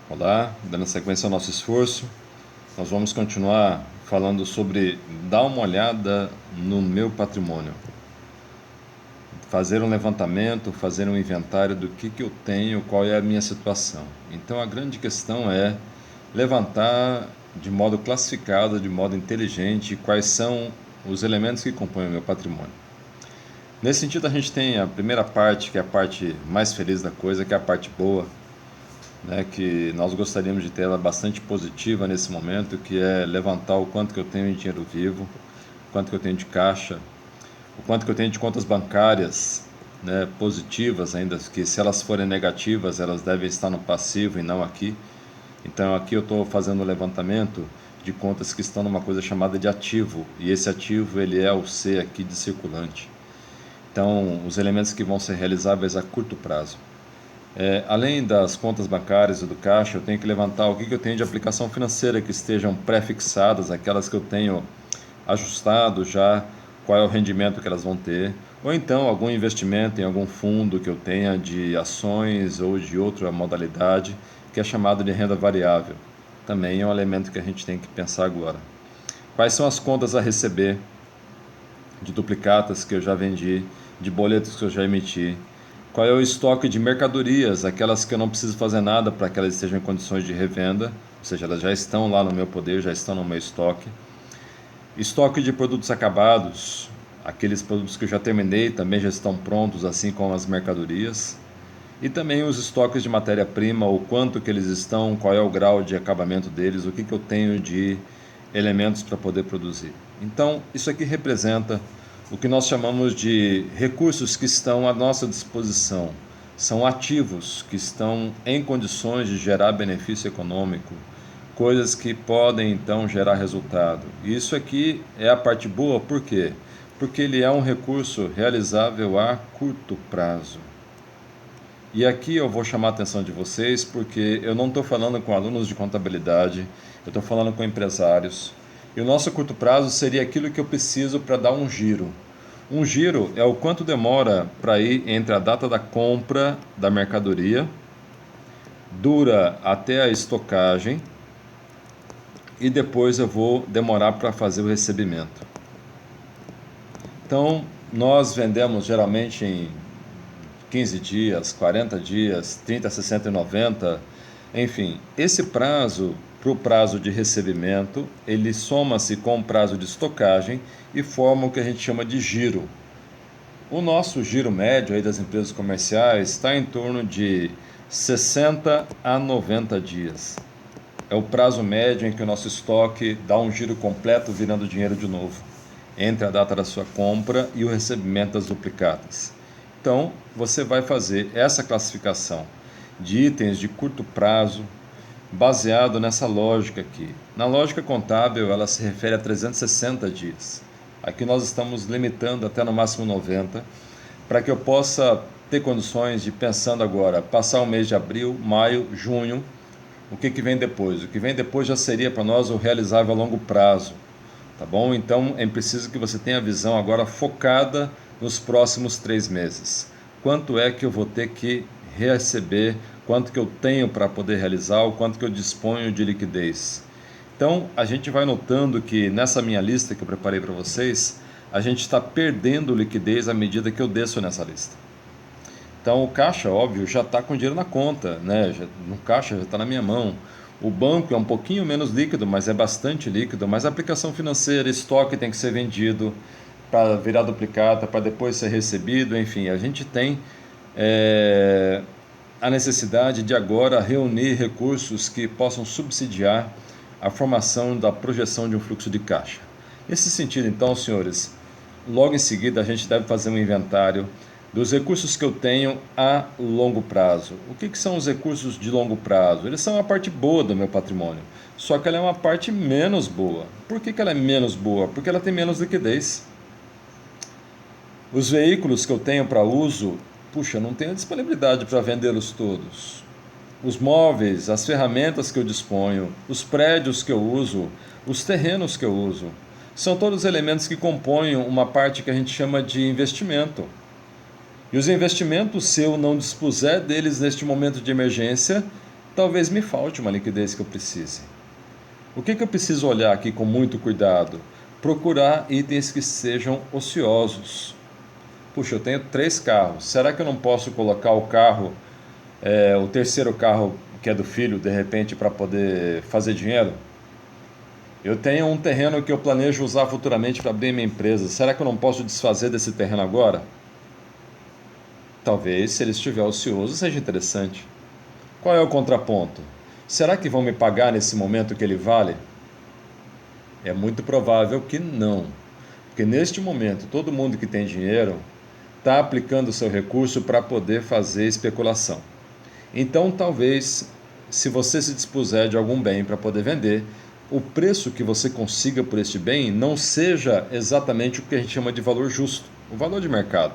Olá, dando sequência ao nosso esforço, nós vamos continuar falando sobre dar uma olhada no meu patrimônio, fazer um levantamento, fazer um inventário do que eu tenho, qual é a minha situação. Então a grande questão é levantar de modo classificado, de modo inteligente, quais são os elementos que compõem o meu patrimônio. Nesse sentido, a gente tem a primeira parte, que é a parte mais feliz da coisa, que é a parte boa, né, que nós gostaríamos de ter ela bastante positiva nesse momento, que é levantar o quanto que eu tenho em dinheiro vivo, o quanto que eu tenho de caixa, o quanto que eu tenho de contas bancárias, né, positivas ainda, que se elas forem negativas, elas devem estar no passivo e não aqui. Então aqui eu estou fazendo o levantamento de contas que estão numa coisa chamada de ativo, e esse ativo ele é o C aqui de circulante. Então os elementos que vão ser realizáveis a curto prazo. Além das contas bancárias e do caixa, eu tenho que levantar o que eu tenho de aplicação financeira que estejam pré-fixadas, aquelas que eu tenho ajustado já, qual é o rendimento que elas vão ter, ou então algum investimento em algum fundo que eu tenha de ações ou de outra modalidade, que é chamado de renda variável. Também é um elemento que a gente tem que pensar agora. Quais são as contas a receber de duplicatas que eu já vendi, de boletos que eu já emiti? Qual é o estoque de mercadorias, aquelas que eu não preciso fazer nada para que elas estejam em condições de revenda, ou seja, elas já estão lá no meu poder, já estão no meu estoque. Estoque de produtos acabados, aqueles produtos que eu já terminei também já estão prontos, assim como as mercadorias. E também os estoques de matéria-prima, o quanto que eles estão, qual é o grau de acabamento deles, o que eu tenho de elementos para poder produzir. Então, isso aqui representa o que nós chamamos de recursos que estão à nossa disposição. São ativos que estão em condições de gerar benefício econômico, coisas que podem então gerar resultado. E isso aqui é a parte boa, por quê? Porque ele é um recurso realizável a curto prazo. E aqui eu vou chamar a atenção de vocês porque eu não estou falando com alunos de contabilidade, eu estou falando com empresários. E o nosso curto prazo seria aquilo que eu preciso para dar um giro. Um giro é o quanto demora para ir entre a data da compra da mercadoria, dura até a estocagem e depois eu vou demorar para fazer o recebimento. Então, nós vendemos geralmente em 15 dias, 40 dias, 30, 60 e 90, enfim, esse prazo para o prazo de recebimento, ele soma-se com o prazo de estocagem e forma o que a gente chama de giro. O nosso giro médio aí das empresas comerciais está em torno de 60 a 90 dias. É o prazo médio em que o nosso estoque dá um giro completo virando dinheiro de novo, entre a data da sua compra e o recebimento das duplicatas. Então, você vai fazer essa classificação de itens de curto prazo, baseado nessa lógica aqui. Na lógica contábil, ela se refere a 360 dias. Aqui nós estamos limitando até no máximo 90, para que eu possa ter condições de, pensando agora, passar o mês de abril, maio, junho, o que vem depois? O que vem depois já seria para nós o realizável a longo prazo, tá bom? Então é preciso que você tenha a visão agora focada nos próximos 3 meses. Quanto é que eu vou ter que receber, quanto que eu tenho para poder realizar, o quanto que eu disponho de liquidez. Então a gente vai notando que nessa minha lista que eu preparei para vocês, a gente está perdendo liquidez à medida que eu desço nessa lista. Então o caixa, óbvio, já está com dinheiro na conta, né? No caixa já está na minha mão. O banco é um pouquinho menos líquido, mas é bastante líquido. Mas a aplicação financeira, estoque tem que ser vendido para virar duplicata, para depois ser recebido. Enfim, a gente tem a necessidade de agora reunir recursos que possam subsidiar a formação da projeção de um fluxo de caixa. Nesse sentido, então, senhores, logo em seguida a gente deve fazer um inventário dos recursos que eu tenho a longo prazo. O que são os recursos de longo prazo? Eles são a parte boa do meu patrimônio, só que ela é uma parte menos boa. Por que ela é menos boa? Porque ela tem menos liquidez. Os veículos que eu tenho para uso, puxa, não tenho disponibilidade para vendê-los todos. Os móveis, as ferramentas que eu disponho, os prédios que eu uso, os terrenos que eu uso, são todos elementos que compõem uma parte que a gente chama de investimento. E os investimentos, se eu não dispuser deles neste momento de emergência, talvez me falte uma liquidez que eu precise. O que eu preciso olhar aqui com muito cuidado? Procurar itens que sejam ociosos. Puxa, eu tenho 3 carros. Será que eu não posso colocar o carro, o terceiro carro que é do filho, de repente, para poder fazer dinheiro? Eu tenho um terreno que eu planejo usar futuramente para abrir minha empresa. Será que eu não posso desfazer desse terreno agora? Talvez, se ele estiver ocioso, seja interessante. Qual é o contraponto? Será que vão me pagar nesse momento que ele vale? É muito provável que não. Porque neste momento, todo mundo que tem dinheiro está aplicando o seu recurso para poder fazer especulação. Então, talvez, se você se dispuser de algum bem para poder vender, o preço que você consiga por este bem não seja exatamente o que a gente chama de valor justo, o valor de mercado.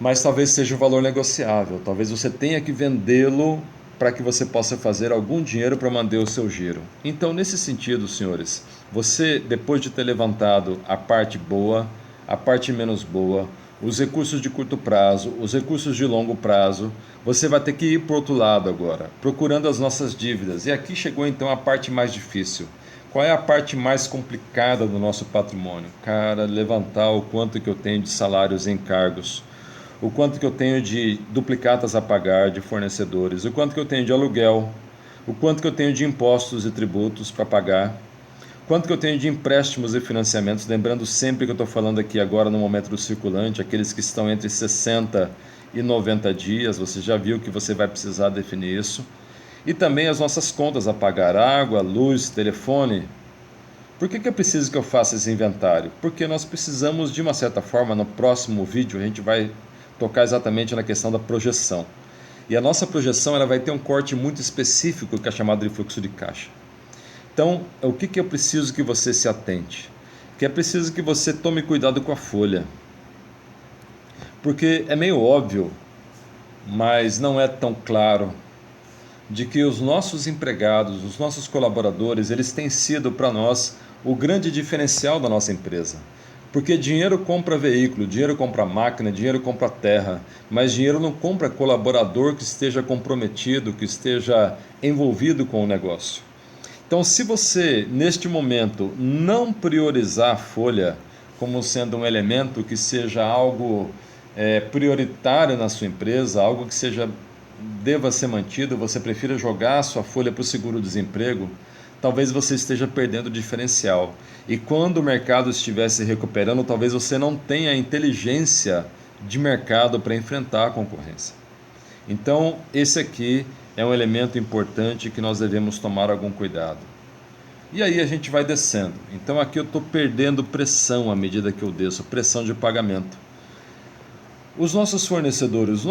Mas talvez seja o valor negociável, talvez você tenha que vendê-lo para que você possa fazer algum dinheiro para manter o seu giro. Então, nesse sentido, senhores, você, depois de ter levantado a parte boa, a parte menos boa, os recursos de curto prazo, os recursos de longo prazo, você vai ter que ir para o outro lado agora, procurando as nossas dívidas. E aqui chegou então a parte mais difícil. Qual é a parte mais complicada do nosso patrimônio? Cara, levantar o quanto que eu tenho de salários e encargos, o quanto que eu tenho de duplicatas a pagar de fornecedores, o quanto que eu tenho de aluguel, o quanto que eu tenho de impostos e tributos para pagar, quanto que eu tenho de empréstimos e financiamentos, lembrando sempre que eu estou falando aqui agora no momento do circulante, aqueles que estão entre 60 e 90 dias, você já viu que você vai precisar definir isso. E também as nossas contas a pagar, água, luz, telefone. Por que é preciso que eu faça esse inventário? Porque nós precisamos, de uma certa forma, no próximo vídeo a gente vai tocar exatamente na questão da projeção. E a nossa projeção ela vai ter um corte muito específico que é chamado de fluxo de caixa. Então, o que eu preciso que você se atente? Que é preciso que você tome cuidado com a folha. Porque é meio óbvio, mas não é tão claro, de que os nossos empregados, os nossos colaboradores, eles têm sido para nós o grande diferencial da nossa empresa. Porque dinheiro compra veículo, dinheiro compra máquina, dinheiro compra terra, mas dinheiro não compra colaborador que esteja comprometido, que esteja envolvido com o negócio. Então, se você, neste momento, não priorizar a folha como sendo um elemento que seja algo prioritário na sua empresa, algo que deva ser mantido, você prefira jogar a sua folha para o seguro-desemprego, talvez você esteja perdendo o diferencial. E quando o mercado estiver se recuperando, talvez você não tenha a inteligência de mercado para enfrentar a concorrência. Então, esse aqui é um elemento importante que nós devemos tomar algum cuidado. E aí a gente vai descendo. Então aqui eu estou perdendo pressão à medida que eu desço, pressão de pagamento. Os nossos fornecedores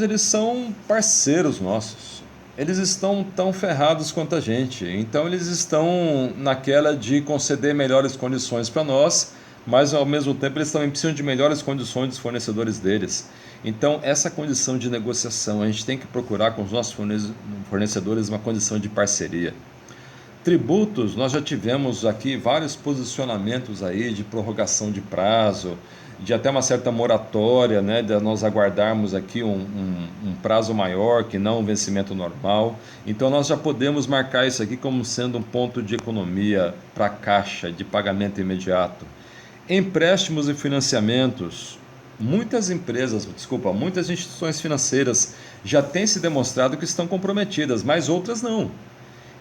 eles são parceiros nossos. Eles estão tão ferrados quanto a gente. Então eles estão naquela de conceder melhores condições para nós, mas ao mesmo tempo eles também precisam de melhores condições dos fornecedores deles. Então essa condição de negociação, a gente tem que procurar com os nossos fornecedores uma condição de parceria. Tributos, nós já tivemos aqui vários posicionamentos aí de prorrogação de prazo, de até uma certa moratória, né, de nós aguardarmos aqui um prazo maior que não um vencimento normal. Então nós já podemos marcar isso aqui como sendo um ponto de economia para a caixa, de pagamento imediato. Empréstimos e financiamentos. Muitas instituições financeiras já têm se demonstrado que estão comprometidas, mas outras não.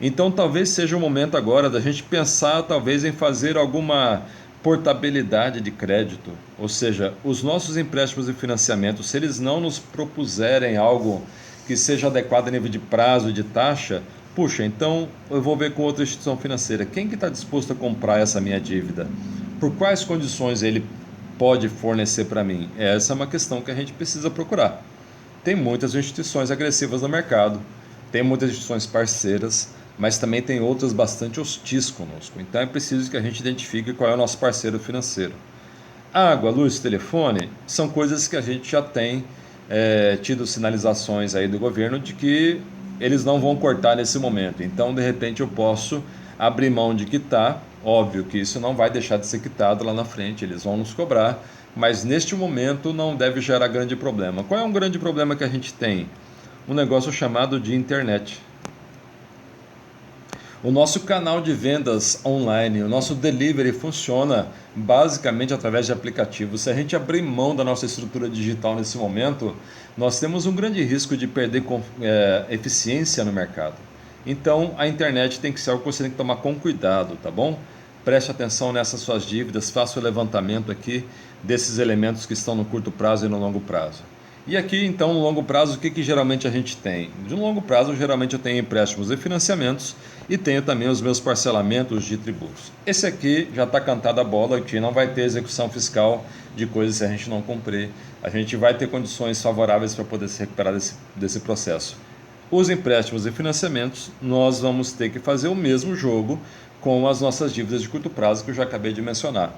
Então talvez seja o momento agora da gente pensar talvez em fazer alguma portabilidade de crédito, ou seja, os nossos empréstimos e financiamentos, se eles não nos propuserem algo que seja adequado a nível de prazo e de taxa, puxa, então eu vou ver com outra instituição financeira, quem que está disposto a comprar essa minha dívida? Por quais condições ele pode fornecer para mim? Essa é uma questão que a gente precisa procurar. Tem muitas instituições agressivas no mercado, tem muitas instituições parceiras, mas também tem outras bastante hostis conosco. Então é preciso que a gente identifique qual é o nosso parceiro financeiro. Água, luz, telefone são coisas que a gente já tem tido sinalizações aí do governo de que eles não vão cortar nesse momento. Então, de repente, eu posso abrir mão de quitar. Óbvio que isso não vai deixar de ser quitado lá na frente, eles vão nos cobrar, mas neste momento não deve gerar grande problema. Qual é um grande problema que a gente tem? um negócio chamado de internet. O nosso canal de vendas online, o nosso delivery funciona basicamente através de aplicativos. Se a gente abrir mão da nossa estrutura digital nesse momento, nós temos um grande risco de perder eficiência no mercado. Então, a internet tem que ser algo que você tem que tomar com cuidado, tá bom? Preste atenção nessas suas dívidas, faça o levantamento aqui desses elementos que estão no curto prazo e no longo prazo. E aqui, então, no longo prazo, o que geralmente a gente tem? De longo prazo, geralmente eu tenho empréstimos e financiamentos e tenho também os meus parcelamentos de tributos. Esse aqui já está cantada a bola, que não vai ter execução fiscal de coisas se a gente não cumprir. A gente vai ter condições favoráveis para poder se recuperar desse processo. Os empréstimos e financiamentos, nós vamos ter que fazer o mesmo jogo com as nossas dívidas de curto prazo que eu já acabei de mencionar.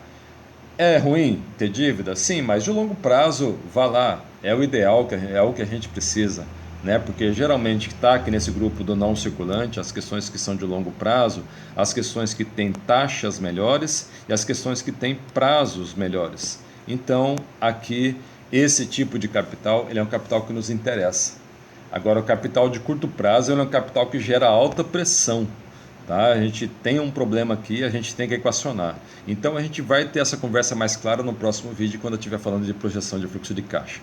É ruim ter dívida? Sim, mas de longo prazo, vá lá, é o ideal, é o que a gente precisa, né? Porque geralmente está aqui nesse grupo do não circulante, as questões que são de longo prazo, as questões que têm taxas melhores e as questões que têm prazos melhores. Então, aqui, esse tipo de capital, ele é um capital que nos interessa. Agora, o capital de curto prazo, ele é um capital que gera alta pressão. Tá? A gente tem um problema aqui, a gente tem que equacionar. Então a gente vai ter essa conversa mais clara no próximo vídeo, quando eu estiver falando de projeção de fluxo de caixa.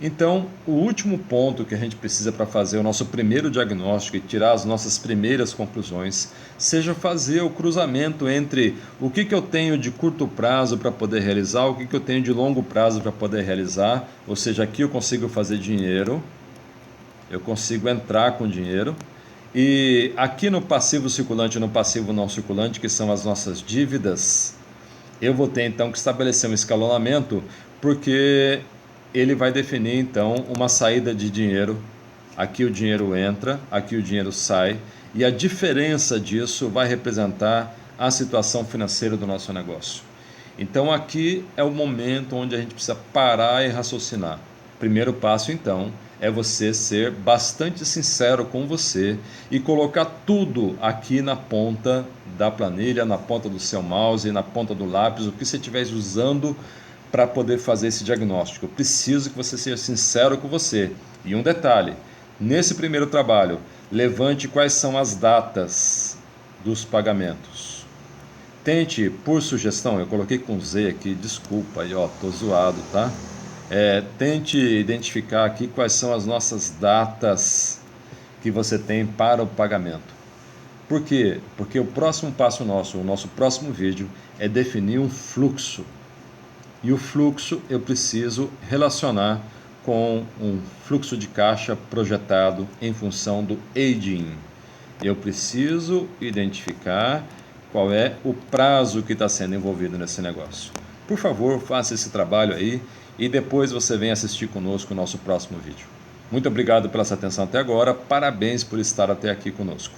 Então, o último ponto que a gente precisa para fazer o nosso primeiro diagnóstico e tirar as nossas primeiras conclusões, seja fazer o cruzamento entre o que eu tenho de curto prazo para poder realizar, o que eu tenho de longo prazo para poder realizar, ou seja, aqui eu consigo fazer dinheiro, eu consigo entrar com dinheiro. E aqui no passivo circulante e no passivo não circulante, que são as nossas dívidas, eu vou ter então que estabelecer um escalonamento, porque ele vai definir então uma saída de dinheiro. Aqui o dinheiro entra, aqui o dinheiro sai, e a diferença disso vai representar a situação financeira do nosso negócio. Então aqui é o momento onde a gente precisa parar e raciocinar. Primeiro passo então é você ser bastante sincero com você e colocar tudo aqui na ponta da planilha, na ponta do seu mouse, na ponta do lápis, o que você estiver usando para poder fazer esse diagnóstico. Eu preciso que você seja sincero com você. E um detalhe, nesse primeiro trabalho, levante quais são as datas dos pagamentos. Tente, por sugestão, eu coloquei com Z aqui, desculpa aí, ó, tô zoado, tá? Tente identificar aqui quais são as nossas datas que você tem para o pagamento. Por quê? Porque o próximo passo nosso, o nosso próximo vídeo, é definir um fluxo. E o fluxo eu preciso relacionar com um fluxo de caixa projetado em função do aging. Eu preciso identificar qual é o prazo que está sendo envolvido nesse negócio. Por favor, faça esse trabalho aí e depois você vem assistir conosco o nosso próximo vídeo. Muito obrigado pela sua atenção até agora, parabéns por estar até aqui conosco.